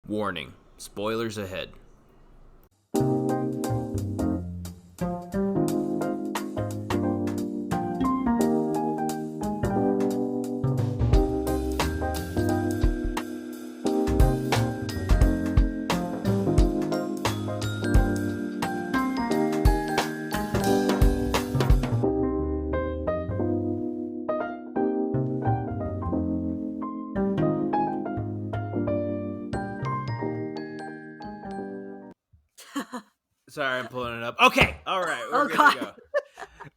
Warning, spoilers ahead. Sorry, I'm pulling it up. Okay, all right, we're good to go.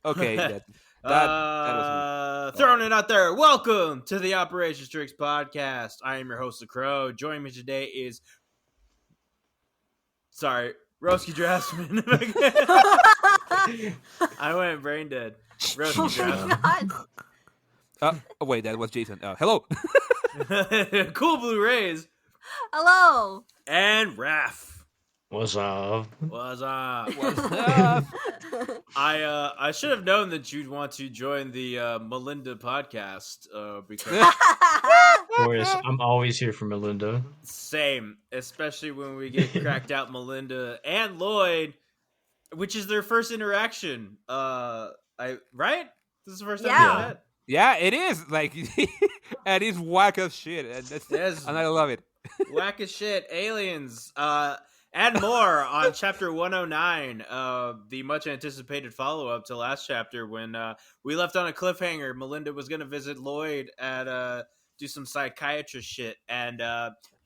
Okay, that was throwing it out there. Welcome to the Operation STRIX podcast. I am your host, The Crow. Joining me today is, Roski Draftsman. I went brain dead. Roski Draftsman. Oh wait, that was Jason. Hello. Cool Blue Rays. Hello. And Raph. What's up? What's up? What's up? I should have known that you'd want to join the Melinda podcast because Of course, I'm always here for Melinda. same, especially when we get cracked out Melinda and Loid, which is their first interaction. Right? This is the first time Yeah. we met. Yeah, it is like, and it's whack as shit, and Yes. and I love it. Whack as shit, aliens, and more on chapter 109, the much anticipated follow up to last chapter when we left on a cliffhanger. Melinda was going to visit Loid at do some psychiatrist shit, and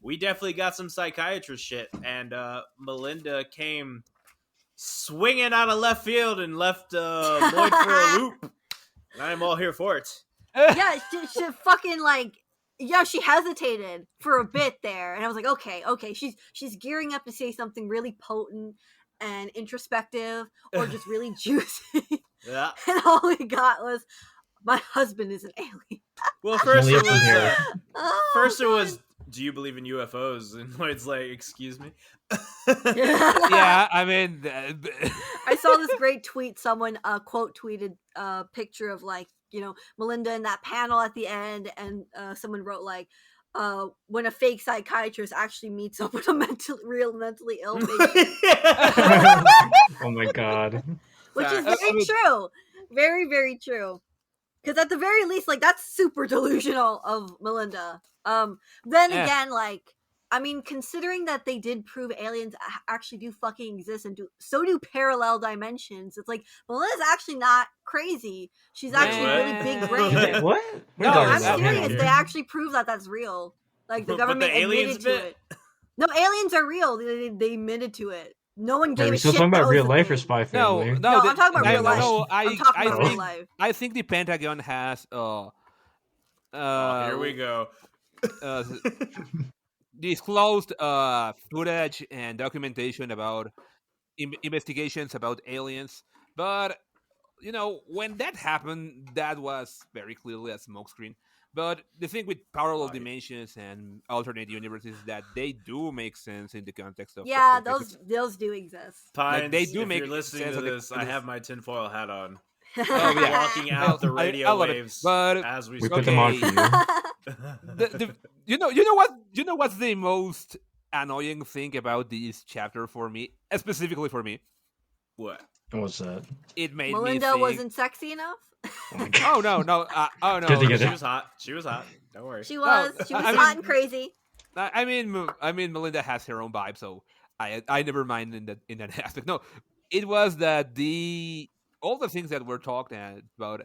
we definitely got some psychiatrist shit. And Melinda came swinging out of left field and left Loid for a loop, and I'm all here for it. Yeah, she fucking she hesitated for a bit there, and I was like, okay, she's gearing up to say something really potent and introspective, or just really juicy. Yeah. And all we got was, my husband is an alien. Well, first Only it up from was. here. First, it God. was, do you believe in UFOs? And Lloyd's like, excuse me? Yeah, I mean, I saw this great tweet. Someone quote tweeted a picture of Melinda in that panel at the end, and someone wrote when a fake psychiatrist actually meets up with a real mentally ill patient, Oh my god. which is Facts. very true, very very true. Because at the very least, that's super delusional of Melinda. Then Yeah. again, considering that they did prove aliens actually do fucking exist and do parallel dimensions, it's like Melinda's actually not crazy. She's actually really big brain. Wait, what? No, I'm that's serious. weird. They actually prove that that's real. Like, the But government the aliens admitted to bit? it. No, aliens are real. They admitted to it. No one gave Are a we still shit. talking that about was real the life thing. or Spy no, Family? No, I'm talking about real life. No, I'm talking about real think, life. I think the Pentagon has Oh, here we go. disclosed footage and documentation about investigations about aliens, but when that happened, that was very clearly a smokescreen. But the thing with parallel Right. dimensions and alternate universes is that they do make sense in the context of Yeah, something. those do exist. Pines, they do if make you're listening sense to of the- this, I have my tinfoil hat on. Oh, yeah. Walking out the I radio love it, waves but as we We speak. put them on Okay. for you. You know what's the most annoying thing about this chapter for me, specifically for me? What? What's that? It made Melinda me think, wasn't sexy enough. Oh my god. Oh no! Good to get She it. was hot. She was hot. Don't worry. She was I hot mean- and crazy. I mean, Melinda has her own vibe, so I never mind in that aspect. No, it was that all the things that we're talking about,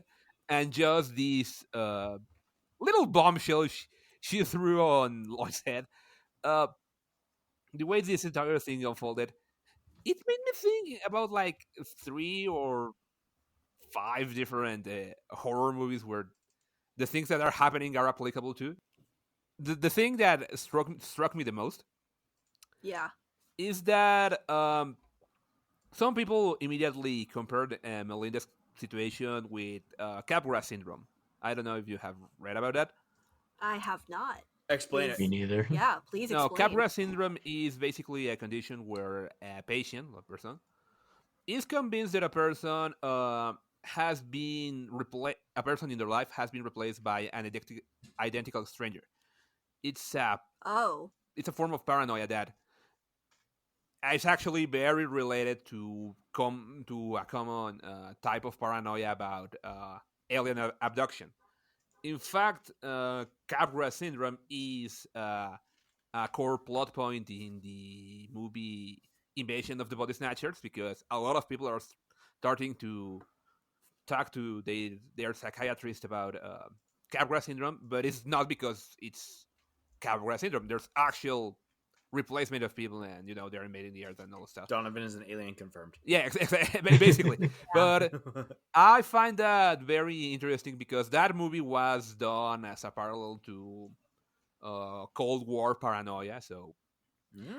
and just these little bombshell she threw on Lloyd's head. The way this entire thing unfolded, it made me think about 3 or 5 different horror movies where the things that are happening are applicable to. The thing that struck me the most Yeah. is that some people immediately compared Melinda's situation with Capgras syndrome. I don't know if you have read about that. I have not. Explain Me it. neither. Yeah, please No, explain. Capgras syndrome is basically a condition where a patient, a person, is convinced that a person has been a person in their life has been replaced by an identical stranger. It's a Oh. it's a form of paranoia that is actually very related to a common type of paranoia about alien abduction. In fact, Capgras syndrome is a core plot point in the movie Invasion of the Body Snatchers, because a lot of people are starting to talk to their psychiatrist about Capgras syndrome, but it's not because it's Capgras syndrome. There's actual replacement of people, and they're invading the earth and all stuff. Donovan is an alien confirmed. Yeah, basically. But I find that very interesting because that movie was done as a parallel to Cold War paranoia. So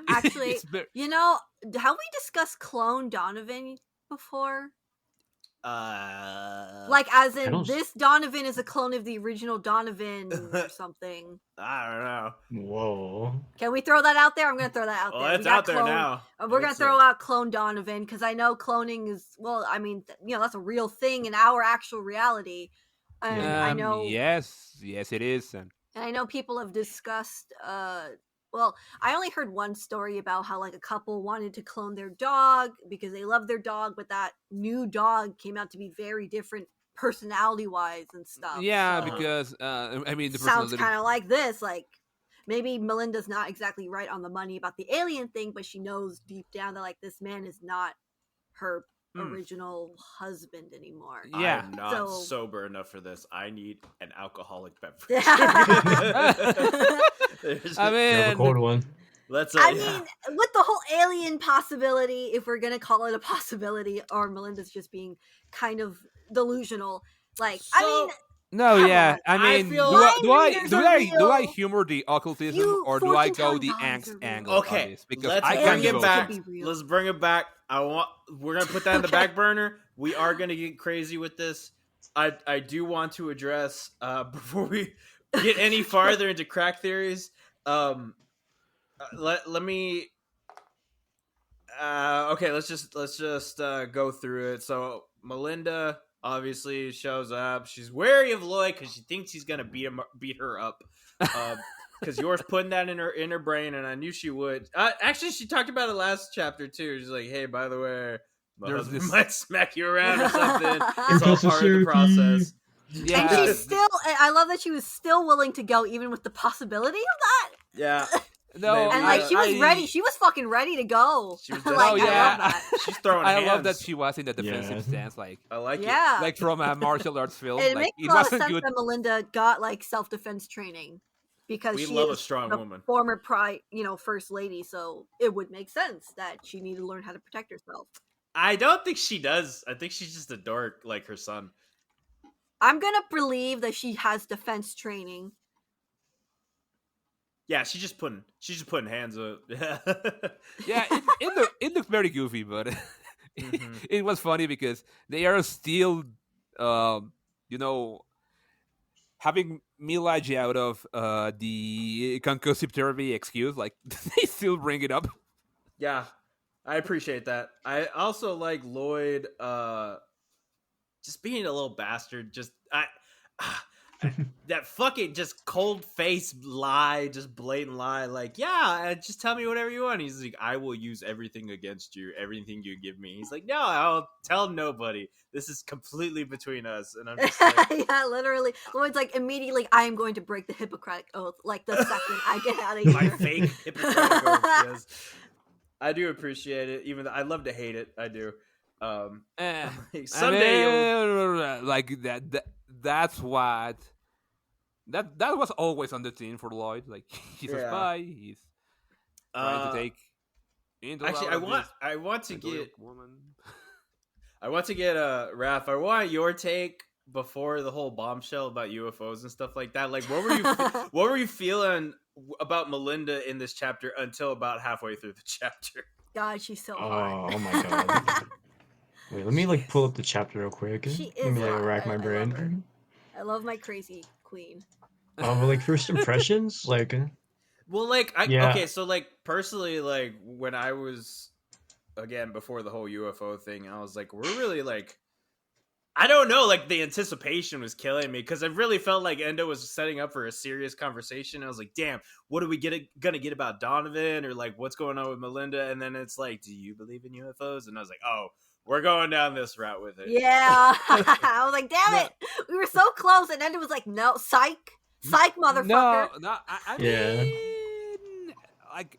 Actually, it's very, have we discussed clone Donovan before? Like, as I in, don't- this Donovan is a clone of the original Donovan or something. I don't know. Whoa. Can we throw that out there? I'm going to throw that out Well, there. it's We got out there clone- now. We're going to throw out clone Donovan because I know cloning is, well, I mean, that's a real thing in our actual reality. And I know. yes, it is. And I know people have discussed, well, I only heard one story about how like a couple wanted to clone their dog because they love their dog, but that new dog came out to be very different personality wise and stuff. yeah, so because I mean, the sounds personality. kind of like this. Like maybe Melinda's not exactly right on the money about the alien thing, but she knows deep down that like this man is not her original husband anymore. Yeah. I'm not So- sober enough for this. I need an alcoholic beverage. There's- I You have a mean, cold one. Let's. I mean, with the whole alien possibility, if we're gonna call it a possibility, or Melinda's just being kind of delusional, like I So- mean, no, come yeah. on. I I mean, feel do like readers are I humor the occultism, few or do I go fortune-telling the gods angst are real. angle of Okay, this? Because let's I bring can bring do it both. back. Could be real. Let's bring it back. We're gonna put that in the back burner. We are gonna get crazy with this. I do want to address before we get any farther into crack theories. Let me. Okay, let's just go through it. So Melinda obviously shows up. She's wary of Loid because she thinks he's gonna beat her up. Because yours putting that in her brain, and I knew she would. Actually, she talked about it last chapter too. She's like, "Hey, by the way, my There's husband this- might smack you around or something." It's all Impulsive part of the therapy. process. Yeah. and she's still. I love that she was still willing to go, even with the possibility of that. Yeah, No, And I- like she was ready. She was fucking ready to go. She was like, definitely- I yeah. love that. she's throwing. I hands. love that she was in the defensive Yeah. stance, like I like it. Yeah, from a martial arts film. it Like makes it a lot of wasn't sense good. that Melinda got like self-defense training because We she love a is strong the woman. former first lady. So it would make sense that she needed to learn how to protect herself. I don't think she does. I think she's just a dork like her son. I'm gonna believe that she has defense training. Yeah, she's just putting hands up. Yeah, it looked very goofy, but Mhm. it was funny because they are still, having Milaj out of the concussive therapy excuse. Like they still bring it up. Yeah, I appreciate that. I also like Loid just being a little bastard. Just that fucking just cold face lie, just blatant lie. Like, yeah, just tell me whatever you want. He's like, I will use everything against you, everything you give me. He's like, no, I'll tell nobody. This is completely between us. And I'm just like, Yeah, literally. Lloyd's like immediately, I am going to break the Hippocratic oath. Like the second I get out of here. my fake Hippocratic oath, yes. I do appreciate it, even though I love to hate it. I do. Someday you'll... like that. That's what. That was always on the team for Lloyd. Like he's a Yeah. spy. He's trying to take. Actually, I want to get woman. I want to get Raph. I want your take before the whole bombshell about UFOs and stuff like that. Like, what were you what were you feeling about Melinda in this chapter until about halfway through the chapter? God, she's so hot. Oh my god. Wait, let me like pull up the chapter real quick. She Let is me like hot. rack I my love brain. her. I love my crazy queen. But like first impressions, like Well, like, Yeah. okay, so like personally, like when I was again before the whole UFO thing, I was like, we're really like I don't know. Like the anticipation was killing me because I really felt like Endo was setting up for a serious conversation. I was like, "Damn, what are we gonna get about Donovan or like what's going on with Melinda?" And then it's like, "Do you believe in UFOs?" And I was like, "Oh, we're going down this route with it." Yeah, I was like, "Damn it, we were so close," and then it was like, "No, psych, motherfucker." No, I Yeah. mean, like,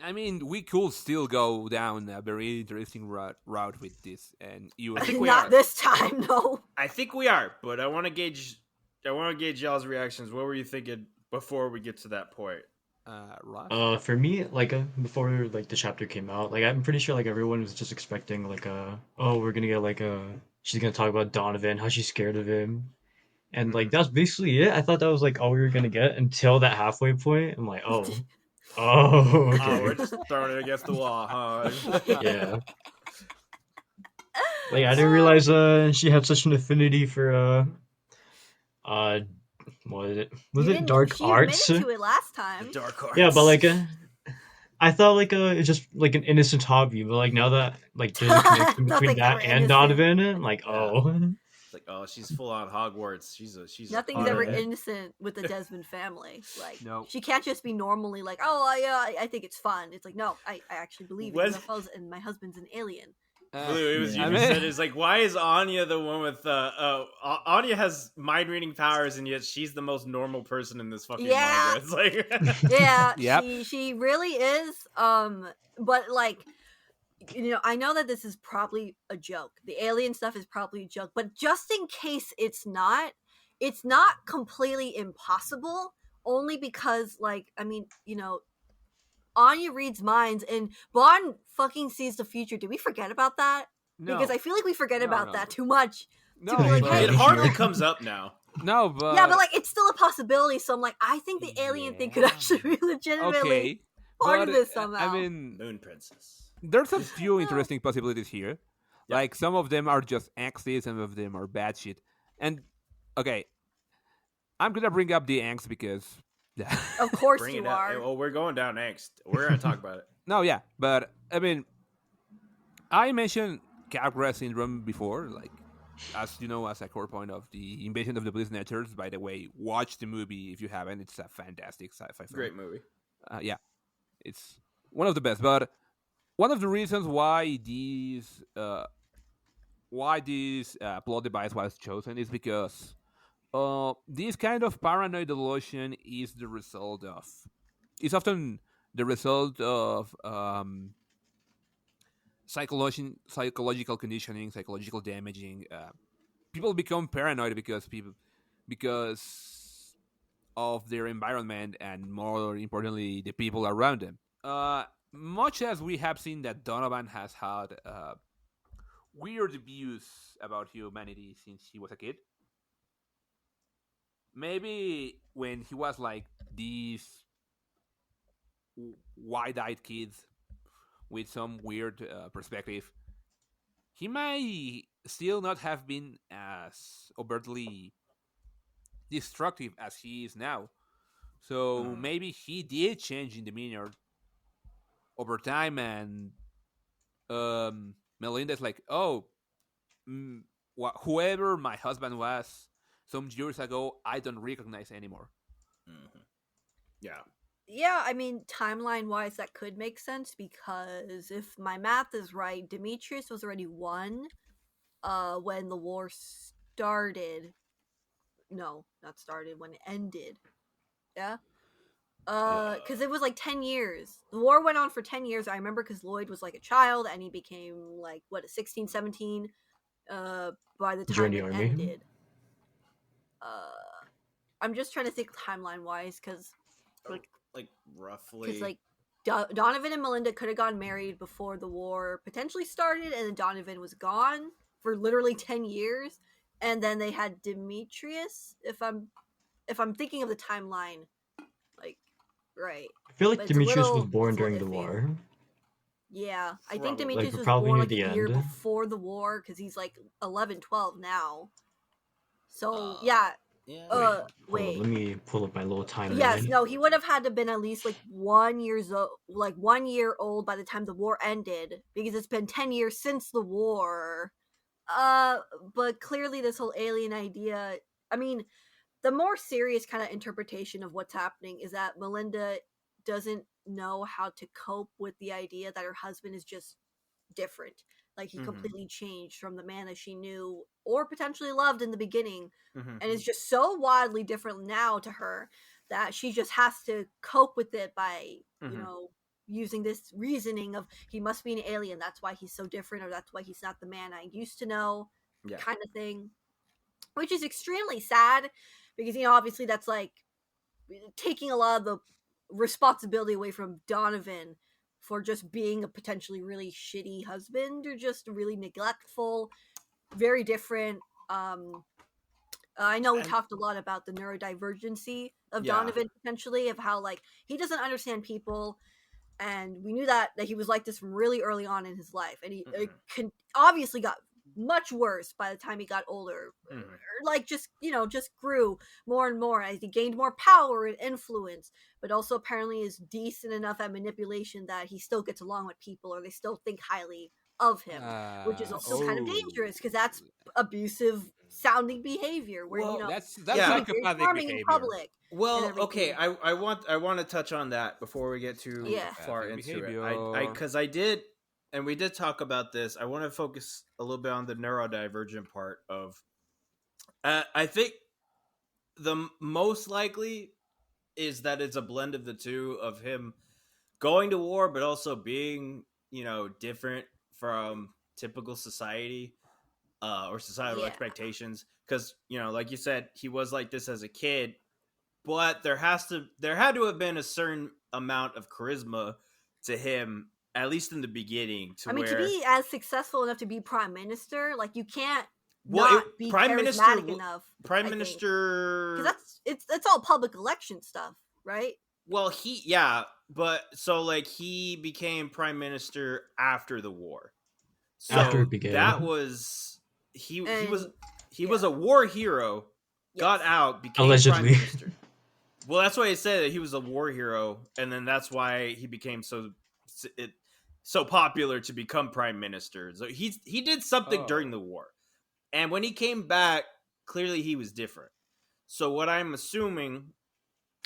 I mean, we could still go down a very interesting route with this, and you. I think we Not are. this time, no. I think we are, but I want to gauge y'all's reactions. What were you thinking before we get to that point? Ross? For me, like before like the chapter came out, like I'm pretty sure like everyone was just expecting like oh, we're gonna get like she's gonna talk about Donovan, how she's scared of him. And like that's basically it. I thought that was like all we were gonna get until that halfway point. I'm like, oh. Oh, Oh, we're okay. just throwing it against the wall, huh? Yeah. Like I didn't realize she had such an affinity for uh what is it? Was You it didn't. dark She arts? admitted to it last The time. dark arts. Yeah, but like I thought like it's just like an innocent hobby, but like now that like there's a connection between Nothing's that ever and innocent. Donovan, I'm like, Yeah. oh. It's like, oh, she's full on Hogwarts. She's Nothing's a ever Potterhead. innocent with the Desmond family. Like, No. she can't just be normally like, "Oh, I think it's fun." It's like, no, I actually believe in Was- UFOs, and my husband's an alien. Blue, it was Yeah. you who said it's like, why is Anya the one with Anya has mind reading powers and yet she's the most normal person in this fucking Yeah. manga. It's like Yeah, Yep. she really is. But like, I know that this is probably a joke. The alien stuff is probably a joke, but just in case it's not completely impossible. Only because, like, I mean, Anya reads minds, and Bond fucking sees the future. Did we forget about that? No. Because I feel like we forget No, about no. that too much. No, be like, but, hey, it hardly comes up now. no, but Yeah, but like, it's still a possibility. So I'm like, I think the alien thing could Yeah. actually be legitimately okay. part But of this somehow. I mean, Moon Princess. there's a few interesting possibilities here. Yeah. Like some of them are just angst, some of them are bad shit. And okay, I'm gonna bring up the angst because of course Bring you it up. are. Oh, we're going down next. We're gonna talk about it. no, yeah, but I mean, I mentioned Capgras syndrome before, like as you know, as a core point of the Invasion of the Blue Snatchers. By the way, watch the movie if you haven't. It's a fantastic sci-fi film. Great movie. Yeah, it's one of the best. But one of the reasons why this plot device was chosen is because this kind of paranoid delusion is the result of. It's often the result of psychological conditioning, psychological damaging. People become paranoid because of their environment and more importantly the people around them. Much as we have seen that Donovan has had weird views about humanity since he was a kid, maybe when he was like these wide-eyed kids with some weird perspective, he may still not have been as overtly destructive as he is now. So maybe he did change in demeanor over time, and Melinda's like, oh, whoever my husband was some years ago, I don't recognize anymore. Mm-hmm. Yeah. Yeah, I mean, timeline wise, that could make sense because if my math is right, Demetrius was already one when the war started. No, not started, when it ended. Yeah? Because it was like 10 years. The war went on for 10 years. I remember because Loid was like a child and he became like, 16, 17 by the time Join the it army. ended. I'm just trying to think timeline wise because Like roughly. Because like Donovan and Melinda could have gotten married before the war potentially started, and then Donovan was gone for literally 10 years, and then they had Demetrius. If I'm thinking of the timeline, like right. I feel like But it's a Demetrius was little- born it's a during little the iffy. war. Yeah, I think Probably. Demetrius Like, was probably born near like the a year end. before the war because he's like 11, 12 now. So yeah, Yeah. Wait, hold on, Wait. let me pull up my little timeline. Yes, no, he would have had to been at least like 1 year old by the time the war ended, because it's been 10 years since the war. But clearly this whole alien idea, I mean, the more serious kind of interpretation of what's happening is that Melinda doesn't know how to cope with the idea that her husband is just different. Like he Mhm. completely changed from the man that she knew or potentially loved in the beginning, Mhm. and it's just so wildly different now to her that she just has to cope with it by, Mhm. using this reasoning of he must be an alien, that's why he's so different, or that's why he's not the man I used to know, Yeah. kind of thing. Which is extremely sad because, obviously that's like taking a lot of the responsibility away from Donovan for just being a potentially really shitty husband or just really neglectful, very different. I know we And talked a lot about the neurodivergency of yeah. Donovan, potentially, of how like he doesn't understand people, and we knew that he was like this from really early on in his life, and he obviously got much worse by the time he got older. Mhm. Like just grew more and more as he gained more power and influence, but also apparently is decent enough at manipulation that he still gets along with people, or they still think highly of him, which is also kind of dangerous because that's abusive sounding behavior where Well, That's he can be very psychopathic charming in behavior. public and Well, everything. okay, I want to touch on that before we get too Yeah. far Psychopathic into it. behavior. Because I did, and we did talk about this. I want to focus a little bit on the neurodivergent part of. I think the most likely is that it's a blend of the two, of him going to war, but also being different from typical society, or societal Yeah. expectations. Because like you said, he was like this as a kid, but there had to have been a certain amount of charisma to him, at least in the beginning, to I mean, to where be as successful enough to be prime minister, like you can't well, not be prime minister, charismatic enough. prime I think. minister, Because it's all public election stuff, right? well, but so like he became prime minister after the war, After so it began. that was he was And he was a war hero, got yes. out, became prime Allegedly. minister. Well, that's why he said that he was a war hero, and then that's why he became so popular to become prime minister. So he did something during the war, and when he came back, clearly he was different. So what I'm assuming,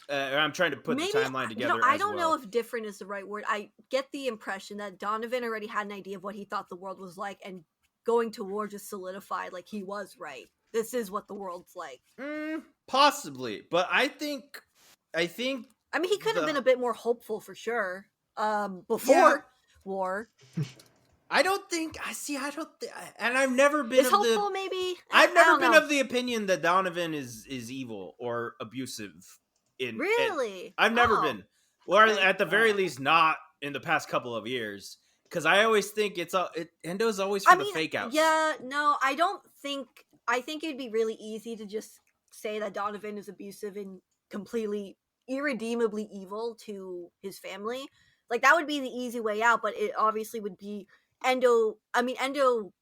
I'm trying to put Maybe the timeline together. I as don't well. know if different is the right word. I get the impression that Donovan already had an idea of what he thought the world was like, and going to war just solidified like he was right. This is what the world's like. Possibly, but I think I mean, he could have been a bit more hopeful for sure. Before war. I don't think and I've never been Is hopeful maybe? I've I never don't been know. of the opinion that Donovan is evil or abusive. Really? I've never Oh, been, or okay. at the very least, not in the past couple of years. Because I always think Endo's always for the fake outs. Yeah, no, I don't think. I think it'd be really easy to just say that Donovan is abusive and completely irredeemably evil to his family. Like that would be the easy way out, but it obviously would be Endo. I mean, Endo.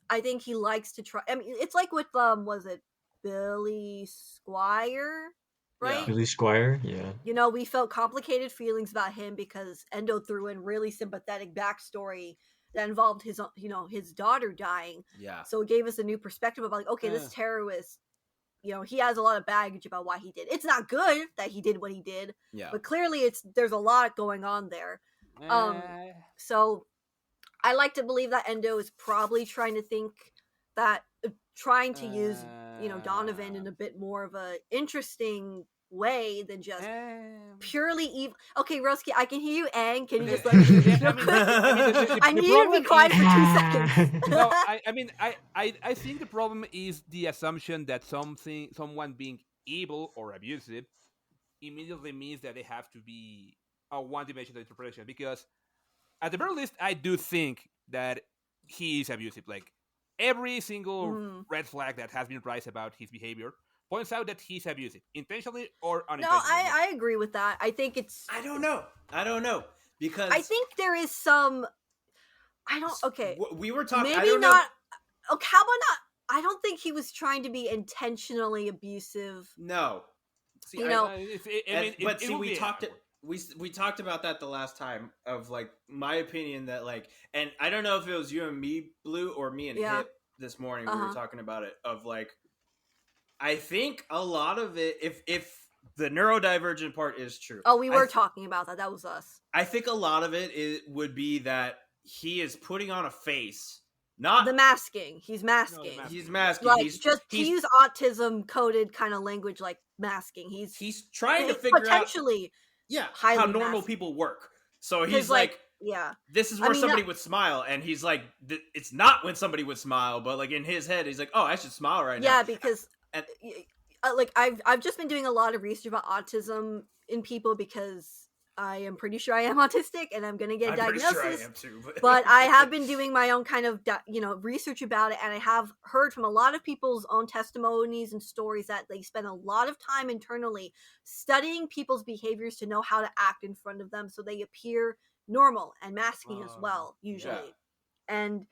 I think he likes to try. I mean, it's like with was it Billy Squire, right? Billy Squire, yeah. We felt complicated feelings about him because Endo threw in really sympathetic backstory that involved his daughter dying. Yeah. So it gave us a new perspective about like, okay, this terrorist, he has a lot of baggage about why he did. It's not good that he did what he did, but clearly there's a lot going on there. So I like to believe that Endo is probably trying to use Donovan in a bit more of a interesting way than just purely evil. Okay, Roski, I can hear you, and can you just let me finish real quick? I need you to be quiet for 2 seconds. No, I think the problem is the assumption that someone being evil or abusive immediately means that they have to be a one-dimensional interpretation. Because at the very least, I do think that he is abusive. Like every single red flag that has been raised about his behavior points out that he's abusive, intentionally or No, unintentionally. I agree with that. I think it's. I don't know because I think there is some. I don't. Okay, we were talking. maybe I don't not. know. Okay, how about not? I don't think he was trying to be intentionally abusive. No. See, You know, we talked about that the last time of like my opinion that like, and I don't know if it was you and me, Blue, or me and Hip this morning we were talking about it of like, I think a lot of it, if the neurodivergent part is true. Oh, we were talking about that. That was us. I think a lot of it would be that he is putting on a face. Not the masking. He's masking. He's masking. Like he's to use autism coded kind of language, like masking. He's trying to figure potentially how normal masking. people work. So he's like, this is where somebody would smile, and he's like, it's not when somebody would smile, but like in his head, he's like, oh, I should smile right now. Yeah, because like I've just been doing a lot of research about autism in people because I am pretty sure I am autistic, and I'm going to get a diagnosis. Pretty sure I am too, but I have been doing my own kind of, research about it, and I have heard from a lot of people's own testimonies and stories that they spend a lot of time internally studying people's behaviors to know how to act in front of them so they appear normal, and masking as well, usually. Yeah. And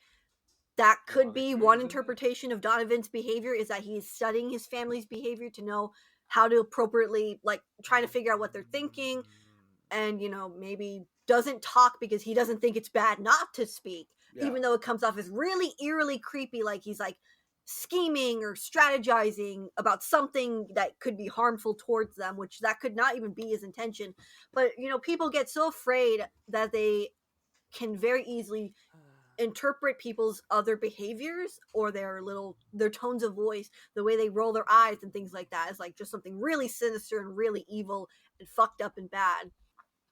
that could be one interpretation of Donovan's behavior, is that he's studying his family's behavior to know how to appropriately, like, trying to figure out what they're thinking. And, maybe doesn't talk because he doesn't think it's bad not to speak, even though it comes off as really eerily creepy, like he's like scheming or strategizing about something that could be harmful towards them, which that could not even be his intention. But, people get so afraid that they can very easily interpret people's other behaviors or their tones of voice, the way they roll their eyes and things like that, as like just something really sinister and really evil and fucked up and bad.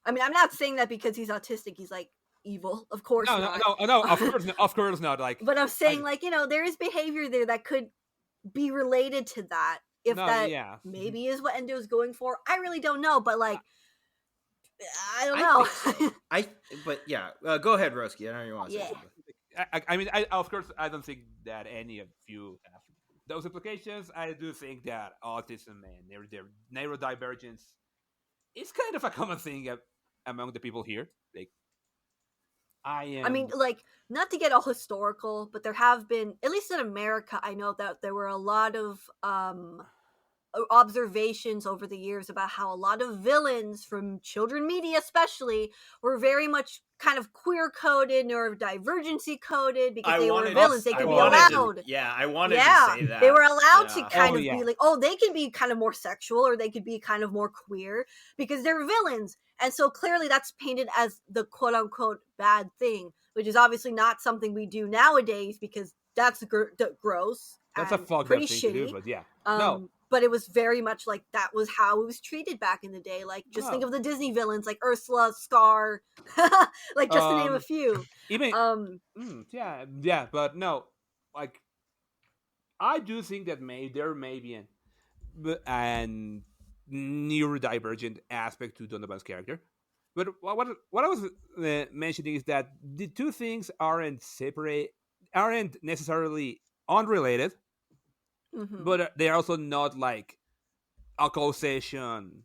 I mean, I'm not saying that because he's autistic, he's like evil. Of course not. No, of course not. Like, but I'm saying, there is behavior there that could be related to that. If maybe is what Endo is going for, I really don't know. But like, I don't know. Go ahead, Roski. I know you want to say something. I mean, of course, I don't think that any of you have those implications. I do think that autism and neurodivergence is kind of a common thing among the people here. Like, I mean, like, not to get all historical, but there have been, at least in America, I know that there were a lot of observations over the years about how a lot of villains from children media especially were very much kind of queer coded, neurodivergency coded, because they were villains. They could be allowed. I wanted to say that. They were allowed to kind of be like, they can be kind of more sexual, or they could be kind of more queer because they're villains. And so clearly that's painted as the quote unquote bad thing, which is obviously not something we do nowadays because that's gross. That's a fucked up thing to do, but no. But it was very much like that was how it was treated back in the day. Like, just think of the Disney villains, like Ursula, Scar, like just to name a few. Even, but no, like, I do think that there may be an neurodivergent aspect to Donovan's character. But what I was mentioning is that the two things aren't necessarily unrelated. Mm-hmm. But they're also not like a causation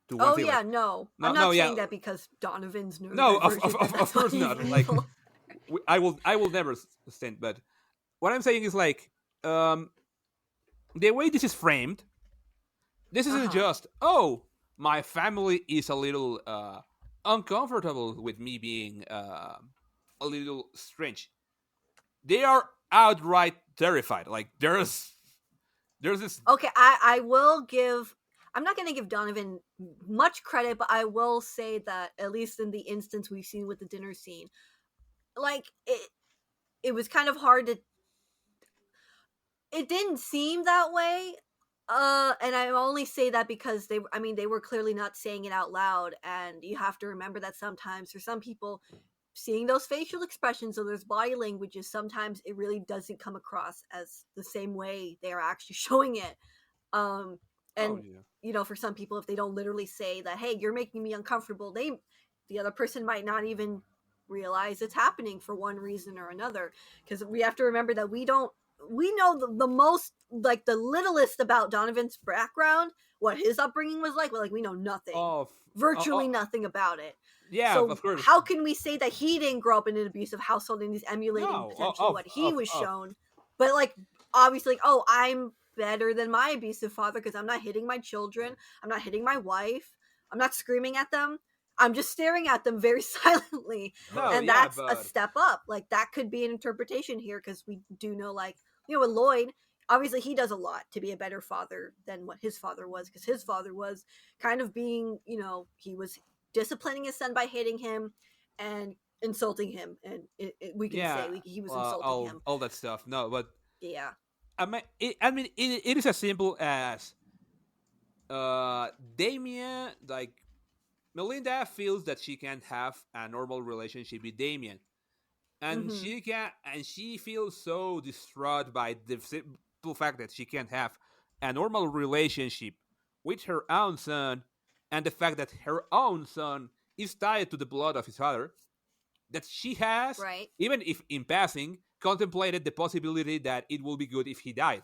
to one thing. I'm not saying that because Donovan's neurodivergent. No, of course not. Like, I will never stand. But what I'm saying is like, the way this is framed, this isn't just, my family is a little uncomfortable with me being a little strange. They are outright terrified. Like, there's this. Okay, I will give. I'm not going to give Donovan much credit, but I will say that at least in the instance we've seen with the dinner scene, like it was kind of hard to. It didn't seem that way, and I only say that because they were clearly not saying it out loud, and you have to remember that sometimes for some people, seeing those facial expressions or those body languages, sometimes it really doesn't come across as the same way they are actually showing it. For some people, if they don't literally say that, hey, you're making me uncomfortable, the other person might not even realize it's happening for one reason or another. Because we have to remember that we know the most, like, the littlest about Donovan's background, what his upbringing was like. Well, like, we know nothing, virtually nothing about it. Yeah, so of course. How can we say that he didn't grow up in an abusive household and he's emulating potentially what he was shown? But like, obviously like, oh, I'm better than my abusive father because I'm not hitting my children, I'm not hitting my wife, I'm not screaming at them, I'm just staring at them very silently. No, And yeah, that's a but step up. Like that could be an interpretation here because we do know, like, with Loid, obviously he does a lot to be a better father than what his father was, because his father was kind of being, he was disciplining his son by hitting him and insulting him, and we can yeah, say he was insulting him. all that stuff. No, but Yeah. it is as simple as Damien, like Melinda feels that she can't have a normal relationship with Damien, and Mm-hmm. she feels so distraught by the simple fact that she can't have a normal relationship with her own son, and the fact that her own son is tied to the blood of his father, that she has, Right. even if in passing, contemplated the possibility that it will be good if he died.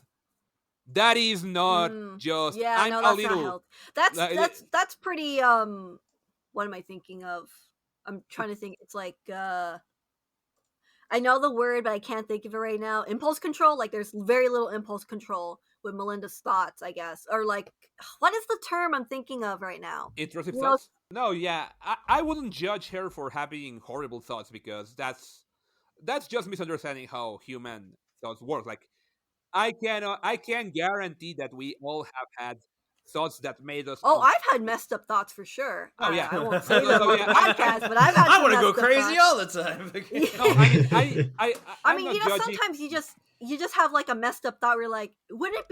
That is not just Yeah, I'm no, a that's not little. health. That's like, that's pretty what am I thinking of? I'm trying to think. It's like I know the word, but I can't think of it right now. Impulse control. Like there's very little impulse control with Melinda's thoughts, I guess. Or like what is the term I'm thinking of right now? Intrusive You know, thoughts? No, yeah, I wouldn't judge her for having horrible thoughts because that's just misunderstanding how human thoughts work. Like I can guarantee that we all have had thoughts that made us. oh, I've had messed up thoughts for sure. Oh yeah, I won't say them on the yeah, podcast, but I've had I some want to go messed up crazy thoughts. all the time. no, I mean I I'm mean, not judging. sometimes you just have like a messed up thought where you're like, wouldn't it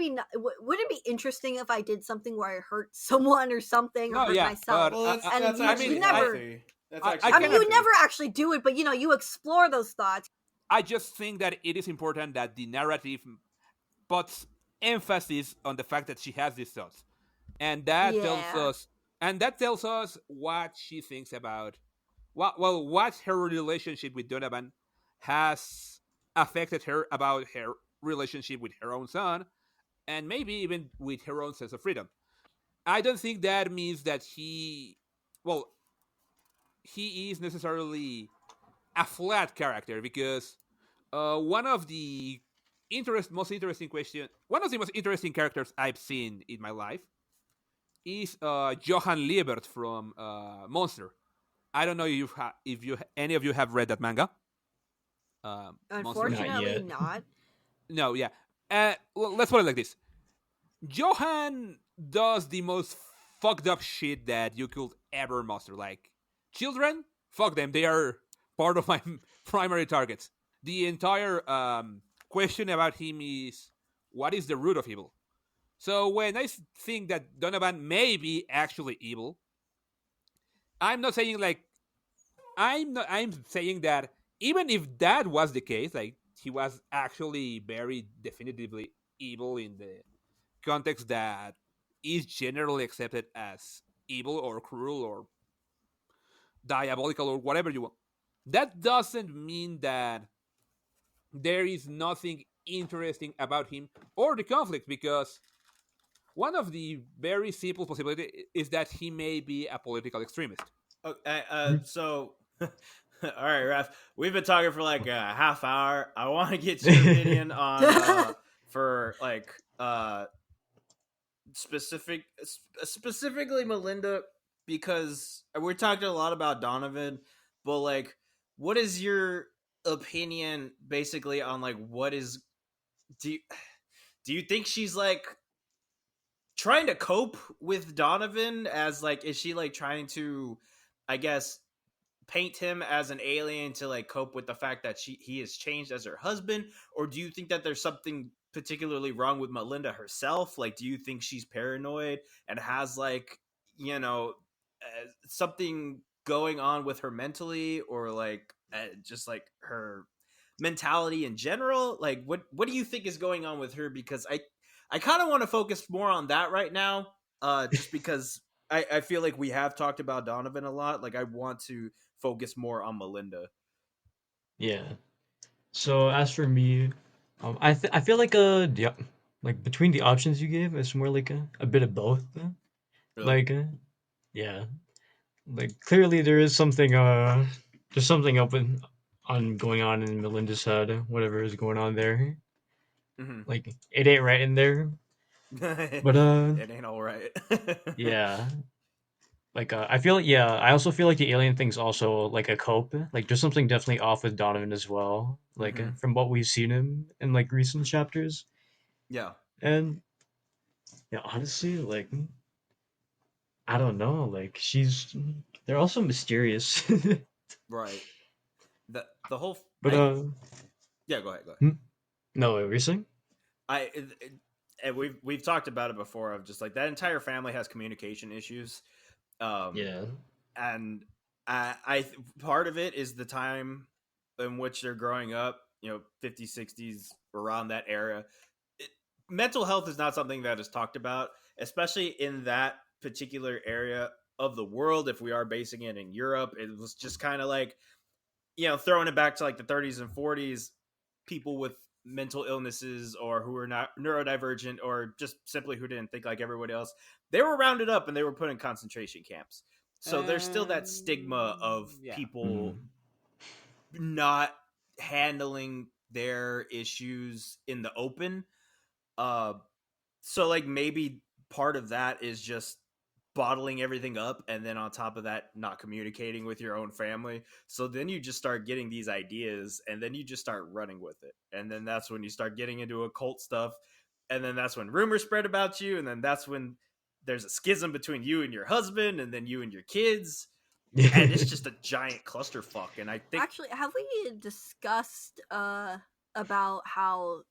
be interesting if I did something where I hurt someone or something or No, hurt yeah, myself? but Well, that's, And that's you actually never- healthy. That's I actually I mean, you cannot- never actually do it, but you explore those thoughts. I just think that it is important that the narrative puts emphasis on the fact that she has these thoughts, and that Yeah. tells us what she thinks about what her relationship with Donovan has affected her about her relationship with her own son, and maybe even with her own sense of freedom. I don't think that means that he is necessarily a flat character, because one of the one of the most interesting characters I've seen in my life is Johann Liebert from Monster. I don't know if any of you have read that manga. Monster. Unfortunately, yet. not. No, yeah. Let's put it like this: Johann does the most fucked up shit that you could ever muster. Like children, fuck them. They are part of my primary targets. The entire question about him is what is the root of evil. So when I think that Donovan may be actually evil, I'm not saying like I'm saying that even if that was the case, like he was actually very definitively evil in the context that is generally accepted as evil or cruel or diabolical or whatever you want. That doesn't mean that there is nothing interesting about him or the conflict, because one of the very simple possibilities is that he may be a political extremist. Okay, so, all right, Raph, we've been talking for like a half hour. I want to get your opinion on for like specifically Melinda, because we're talking a lot about Donovan, but like, what is your opinion basically on like what is do you, do you think she's like trying to cope with Donovan, as like, is she like trying to, I guess, paint him as an alien to like cope with the fact that he has changed as her husband? Or do you think that there's something particularly wrong with Melinda herself? Like, do you think she's paranoid and has like, something going on with her mentally, or like just like her mentality in general? Like, what do you think is going on with her? Because I kind of want to focus more on that right now, just because I feel like we have talked about Donovan a lot. Like, I want to focus more on Melinda. Yeah. So as for me, I feel like like between the options you gave, it's more like a bit of both. Really. Like yeah, like clearly there is something there's something on going on in Melinda's head, whatever is going on there. Mhm. Like it ain't right in there. But It ain't all right. yeah. Like I feel yeah, I also feel like the alien thing's also like a cope. Like there's something definitely off with Donovan as well. Like Mhm. from what we've seen him in like recent chapters. Yeah. And yeah, honestly, like I don't know, like they're also mysterious. Right. The whole But I yeah. Go ahead. Go ahead. hmm? No, wait, what were you saying? And we've talked about it before. Of just like that entire family has communication issues. Um, Yeah. and I part of it is the time in which they're growing up, 50s, 60s, around that era. it, Mental health is not something that is talked about, especially in that particular area of the world. If we are basing it in Europe, it was just kind of like, throwing it back to like the 30s and 40s. People with mental illnesses, or who were not neurodivergent, or just simply who didn't think like everybody else, they were rounded up and they were put in concentration camps. So there's still that stigma of Yeah. people Mm. not handling their issues in the open. Uh, so like maybe part of that is just bottling everything up, and then on top of that not communicating with your own family. So then you just start getting these ideas, and then you just start running with it, and then that's when you start getting into occult stuff, and then that's when rumors spread about you, and then that's when there's a schism between you and your husband, and then you and your kids, and it's just a giant clusterfuck. And I think Actually, have we discussed about how,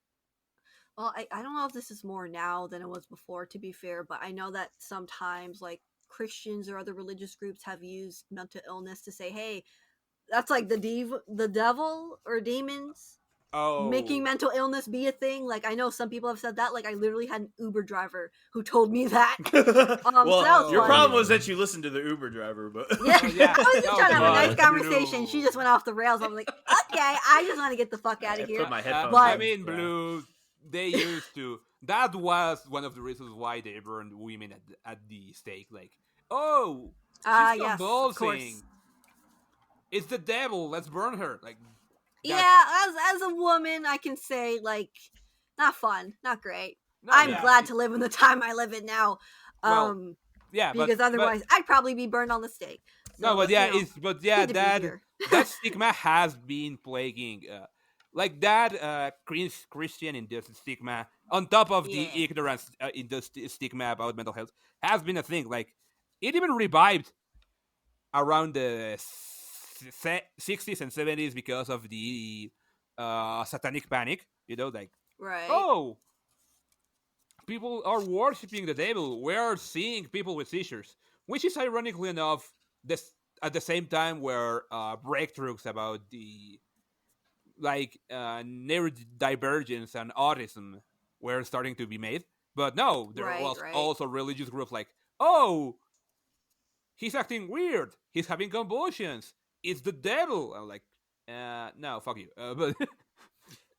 well, I don't know if this is more now than it was before, to be fair, but I know that sometimes like Christians or other religious groups have used mental illness to say, hey, that's like the devil or demons making Oh. mental illness be a thing. Like I know some people have said that. Like I literally had an Uber driver who told me that. So that was your fun. problem was that you listened to the Uber driver, but Yeah, Oh, yeah. I was just trying to have a nice Yeah. conversation. She just went off the rails. I'm like, okay, I just want to get the fuck out I of put here. my headphones But- I in. mean, Yeah. Blue, they used to. That was one of the reasons why they burned women at the stake. Like, oh, she's yes, of course. convulsing. It's the devil. Let's burn her. Like, Yeah, as a woman, I can say like, not fun, not great. no, I'm yeah, glad to live in the time I live in now. Well, yeah, Because otherwise I'd probably be burned on the stake. no, So, but yeah, you know, but yeah, good to be that here. that stigma has been plaguing, like that Christian in this stigma, on top of the Yeah. ignorance in the stigma about mental health, has been a thing. Like, it even revived around the 60s and 70s because of the satanic panic. Like, Right. oh, people are worshiping the devil. We're seeing people with seizures, which is ironically enough this at the same time where breakthroughs about the neurodivergence and autism were starting to be made. But no, there Right, was right. also religious groups like, oh, he's acting weird. He's having convulsions. It's the devil. I'm like, no, fuck you. But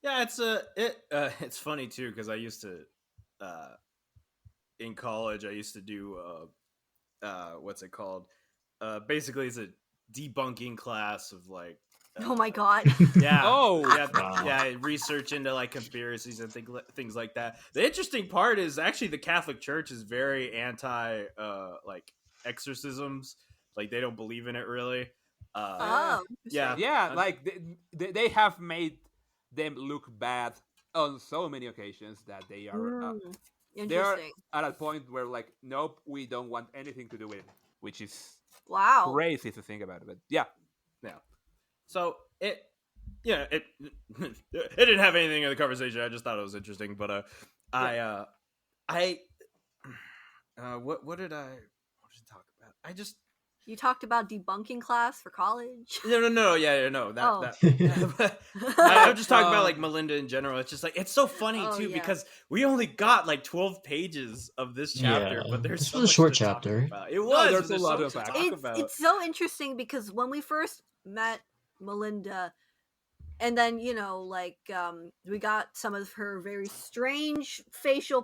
Yeah, it's funny too, because I used to in college I used to do what's it called? Basically, it's a debunking class of like. Oh my god. Yeah. Oh. Yeah. Wow. Yeah. Research into like conspiracies and things like that. The interesting part is actually the Catholic Church is very anti like exorcisms. Like they don't believe in it really. Oh. Yeah. yeah, like they have made them look bad on so many occasions that they are Interesting. at a point where like, nope, we don't want anything to do with it, which is Wow. crazy to think about it. But yeah, Yeah. So it it didn't have anything in the conversation. I just thought it was interesting. But what did I talk about? I just You talked about debunking class for college. no that Oh. that I'm just talking about like Melinda in general. It's just like it's so funny Oh, too yeah. because we only got like 12 pages of this chapter, Yeah, but there's this so was a much short to talk chapter. about. It was. there's but a lot so of much to back. talk about. It's so interesting because when we first met Melinda, and then like we got some of her very strange facial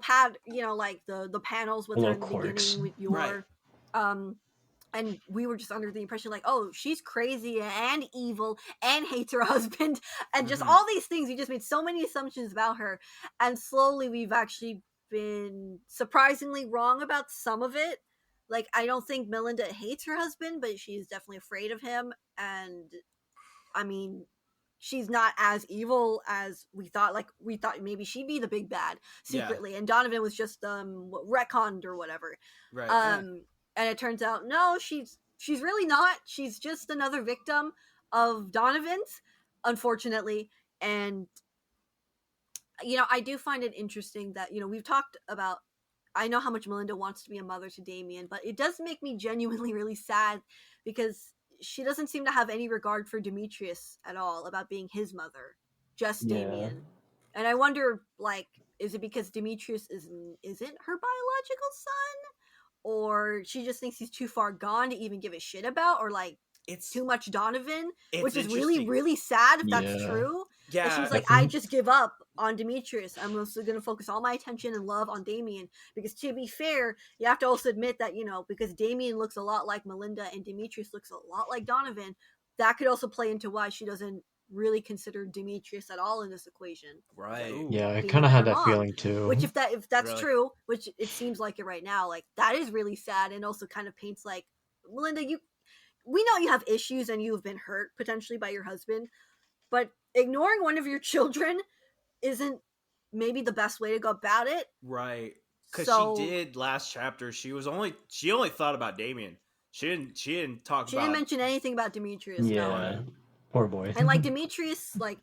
like the panels with her Little in the quirks. beginning with your Right. um and we were just under the impression like, oh, she's crazy and evil and hates her husband and just all these things. We just made so many assumptions about her, and slowly we've actually been surprisingly wrong about some of it. Like, I don't think Melinda hates her husband, but she's definitely afraid of him. And I mean, she's not as evil as we thought. Like, we thought maybe she'd be the big bad secretly, and Donovan was just retconned or whatever. Right. And it turns out no, she's really not. She's just another victim of Donovan's, unfortunately. And I do find it interesting that we've talked about. I know how much Melinda wants to be a mother to Damien, but it does make me genuinely really sad because she doesn't seem to have any regard for Demetrius at all about being his mother, just Damien. And I wonder, like, is it because Demetrius isn't her biological son? Or she just thinks he's too far gone to even give a shit about, or like it's too much Donovan, which is really, really sad if that's true. Yeah, and she's like, I just give up on Demetrius. I'm also going to focus all my attention and love on Damien. Because to be fair, you have to also admit that, because Damien looks a lot like Melinda and Demetrius looks a lot like Donovan, that could also play into why she doesn't really consider Demetrius at all in this equation. Right. Yeah, I kind of had that feeling too. Which if that's true, which it seems like it right now, like that is really sad, and also kind of paints like, Melinda, we know you have issues and you've been hurt potentially by your husband, but ignoring one of your children isn't maybe the best way to go about it. Right. Because she did last chapter. She only thought about Damien. She didn't talk. She didn't mention anything about Demetrius. Yeah. No. Poor boy. And like Demetrius, like,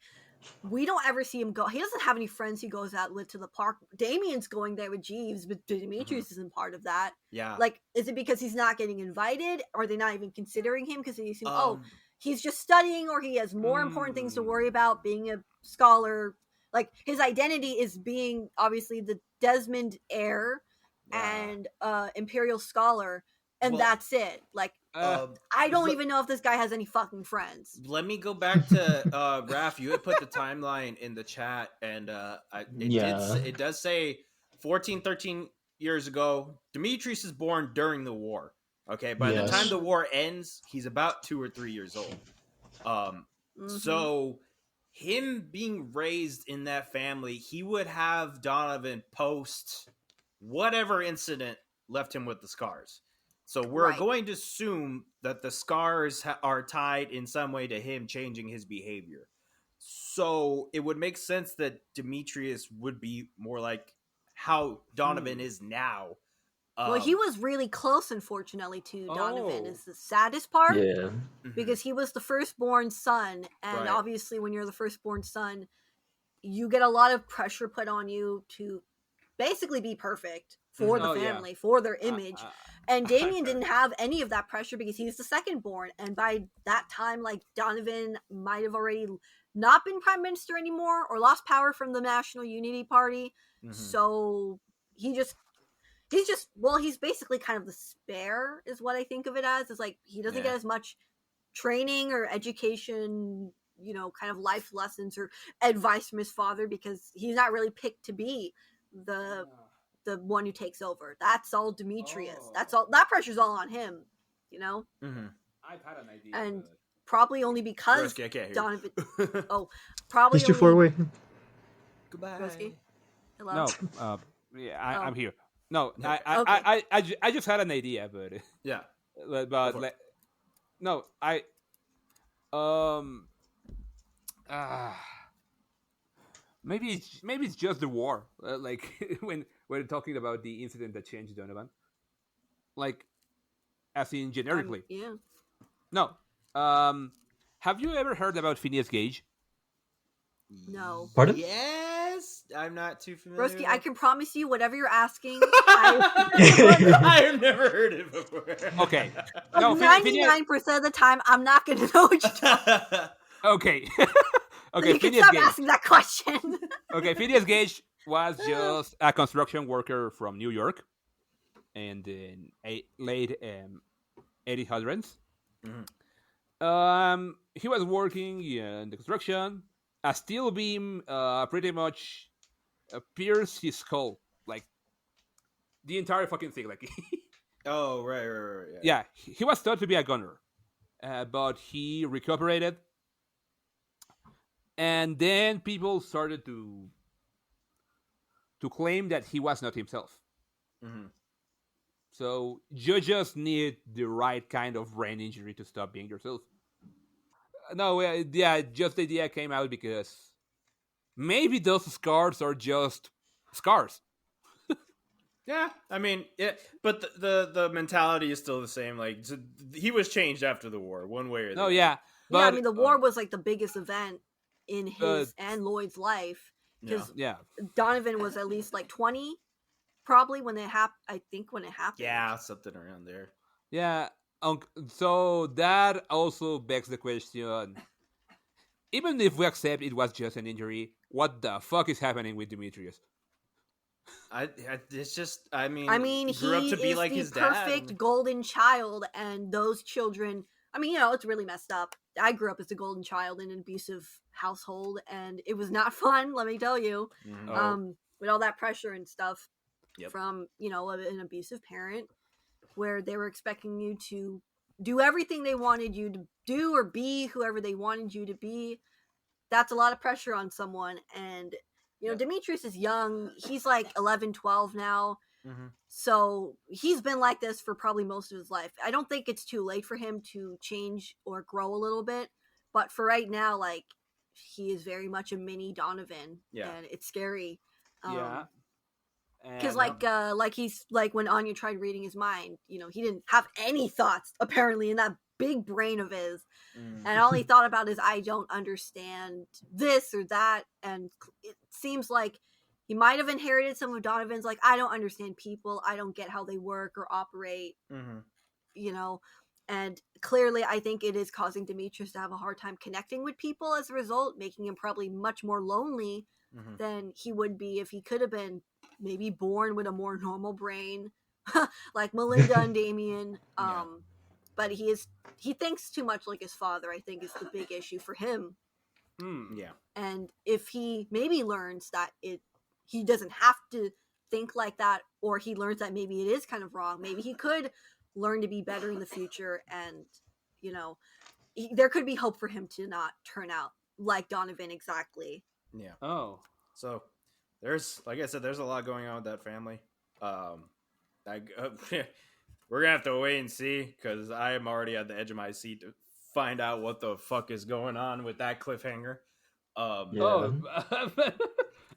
we don't ever see him go. He doesn't have any friends he goes out with to the park. Damien's going there with Jeeves, but Demetrius isn't part of that. Yeah. Like, is it because he's not getting invited? Or are they not even considering him because they assume, he's just studying, or he has more important things to worry about, being a scholar. Like, his identity is being, obviously, the Desmond heir and Imperial scholar, and that's it. Like, I don't even know if this guy has any fucking friends. Let me go back to Raph. You had put the timeline in the chat, and it does say 13 years ago, Demetrius is born during the war. Okay, by the time the war ends, he's about 2 or 3 years old. So him being raised in that family, he would have Donovan post whatever incident left him with the scars. So we're going to assume that the scars are tied in some way to him changing his behavior. So it would make sense that Demetrius would be more like how Donovan is now. Well, he was really close, unfortunately, to Donovan. Is the saddest part. Yeah. Because he was the firstborn son. And obviously when you're the firstborn son, you get a lot of pressure put on you to basically be perfect for the family, for their image. And Damien didn't have any of that pressure because he's the secondborn. And by that time, like, Donovan might have already not been prime minister anymore or lost power from the National Unity Party. So he's basically kind of the spare is what I think of it as. It's like he doesn't get as much training or education, kind of life lessons or advice from his father because he's not really picked to be the one who takes over. That's all Demetrius. That's all. That pressure's all on him, I've had an idea. And probably only because Roski, I can't hear Donovan. Probably Just too far away. Goodbye. Roski? Hello? No, I'm here. No, Okay. I just had an idea, but yeah, but no, maybe it's just the war. Like when we're talking about the incident that changed Donovan, like as in generically. Yeah. No. Have you ever heard about Phineas Gage? No. Pardon? Yes, I'm not too familiar. Roski, I can promise you, whatever you're asking, I have never heard it before. Okay. No, 99% of the time, I'm not going to know what you're talking about. Okay. Okay. You can stop asking that question. Okay, Phineas Gage was just a construction worker from New York, and in late 1800s. He was working in the construction. A steel beam pretty much pierced his skull, like the entire fucking thing. Like Oh, right. Yeah, he was thought to be a gunner, but he recuperated, and then people started to claim that he was not himself. Mm-hmm. So you just need the right kind of brain injury to stop being yourself. No, yeah, just the idea came out because maybe those scars are just scars. Yeah, I mean, yeah, but the mentality is still the same. Like he was changed after the war, one way or the No, other. yeah, Yeah, I but mean the war was like the biggest event in his and Loid's life because yeah, Donovan was at least like 20 probably when it happened. I think when it happened. Yeah, something around there. yeah. So that also begs the question: even if we accept it was just an injury, what the fuck is happening with Demetrius? It's just, I mean, he grew up to be is like the his dad. perfect golden child, and those children. I mean, it's really messed up. I grew up as a golden child in an abusive household, and it was not fun. Let me tell you, Mm-hmm. with all that pressure and stuff Yep. from an abusive parent, where they were expecting you to do everything they wanted you to do or be whoever they wanted you to be. That's a lot of pressure on someone, and Demetrius is young. He's like 11, 12 now. Mm-hmm. So he's been like this for probably most of his life. I don't think it's too late for him to change or grow a little bit. But for right now, like, he is very much a mini Donovan. Yeah. And it's scary. Yeah. Because like he's like when Anya tried reading his mind, he didn't have any thoughts apparently in that big brain of his. And all he thought about is, I don't understand this or that. And it seems like he might have inherited some of Donovan's, like, I don't understand people. I don't get how they work or operate, And clearly, I think it is causing Demetrius to have a hard time connecting with people as a result, making him probably much more lonely than he would be if he could have been maybe born with a more normal brain, like Melinda and Damien. But he thinks too much like his father, I think, is the big issue for him. Yeah. And if he maybe learns that he doesn't have to think like that, or he learns that maybe it is kind of wrong, maybe he could learn to be better in the future, and there could be hope for him to not turn out like Donovan exactly. Yeah. Oh. So there's, like I said, there's a lot going on with that family. We're gonna have to wait and see, because I am already at the edge of my seat to find out what the fuck is going on with that cliffhanger. Oh,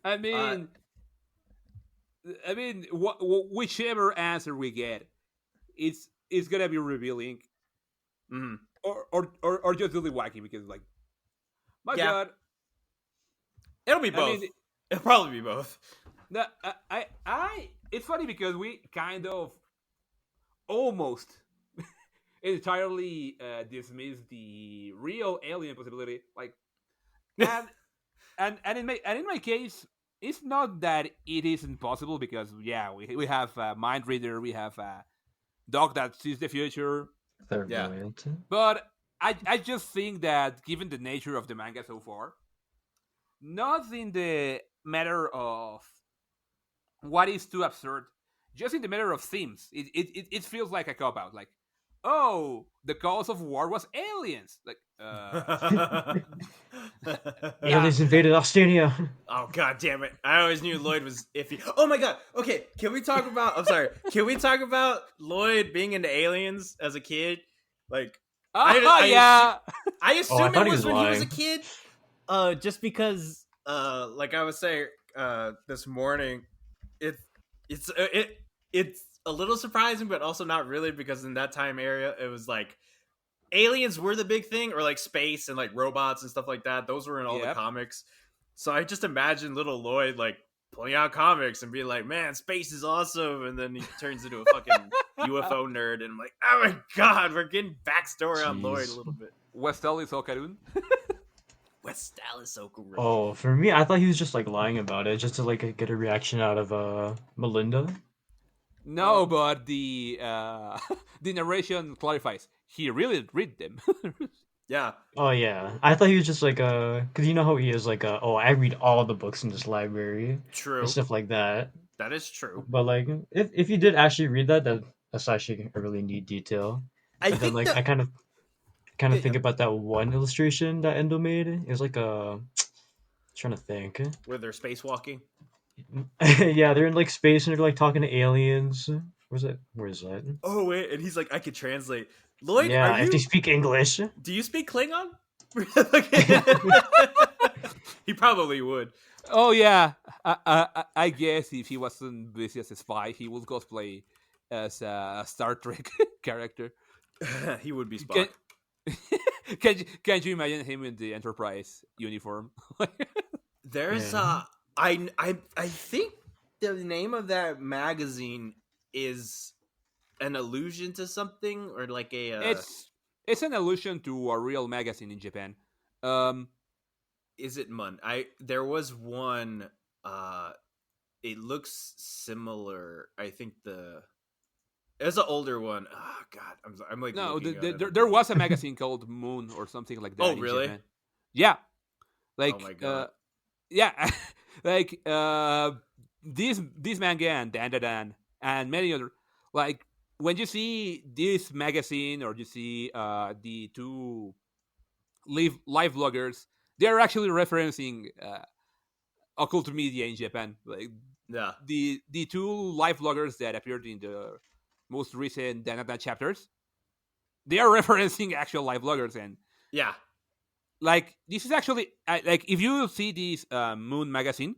I mean, whichever answer we get, it's gonna be revealing, or just really wacky, because like, my God, it'll be both. It'll probably be both. No, it's funny because we kind of almost entirely dismiss the real alien possibility, like, and in my case, it's not that it isn't possible, because we have a mind reader, we have a dog that sees the future. But I just think that, given the nature of the manga so far, not in the matter of what is too absurd, just in the matter of themes, it feels like a cop-out. Like, oh, the cause of war was aliens. Like, aliens invaded Australia. Oh, god damn it. I always knew Loid was iffy. Oh my god. Okay, can we talk about Loid being into aliens as a kid? Like, I assume it was when he was a kid. Just because, like I was saying this morning, it's a little surprising, but also not really, because in that time area, it was like aliens were the big thing, or like space and like robots and stuff like that. Those were in all the comics. So I just imagine little Loid like pulling out comics and being like, man, space is awesome. And then he turns into a fucking UFO nerd. And I'm like, oh my god, we're getting backstory on Loid a little bit. Westalis Okarun. Westalis Okarun. Oh, for me, I thought he was just like lying about it, just to like get a reaction out of Melinda. No, but the narration clarifies. He really read them. Yeah. Oh yeah, I thought he was just like because you know how he is like oh, I read all the books in this library. True. And stuff like that. That is true. But like, if you did actually read that's That's actually a really neat detail. I And then think like that I kind of think about that one illustration that Endo made. It was like a trying to think. where they're spacewalking. Yeah, they're in like space and they're like talking to aliens. Where's that? Where is that? Oh wait, and he's like, I could translate. Lloyd, are Yeah, if they you? speak English. Do you speak Klingon? He probably would. Oh yeah, I guess if he wasn't busy as a spy, he would cosplay as a Star Trek character. He would be Can, Spock. can you imagine him in the Enterprise uniform? There's Yeah. I think the name of that magazine is an allusion to something or like a It's an allusion to a real magazine in Japan. Um, is it there was one it looks similar. I think it's an older one. Oh god, I'm like no, looking at it. there was a magazine called Moon or something like that. Oh, in really? Japan. Yeah, like Oh my god. yeah, like this manga and DanDaDan and many other, like when you see this magazine or you see the two live bloggers, they're actually referencing occult media in Japan. Like Yeah. the two live bloggers that appeared in the most recent DanDaDan chapters, they are referencing actual live bloggers. And Yeah. like this is actually like if you see this Moon magazine,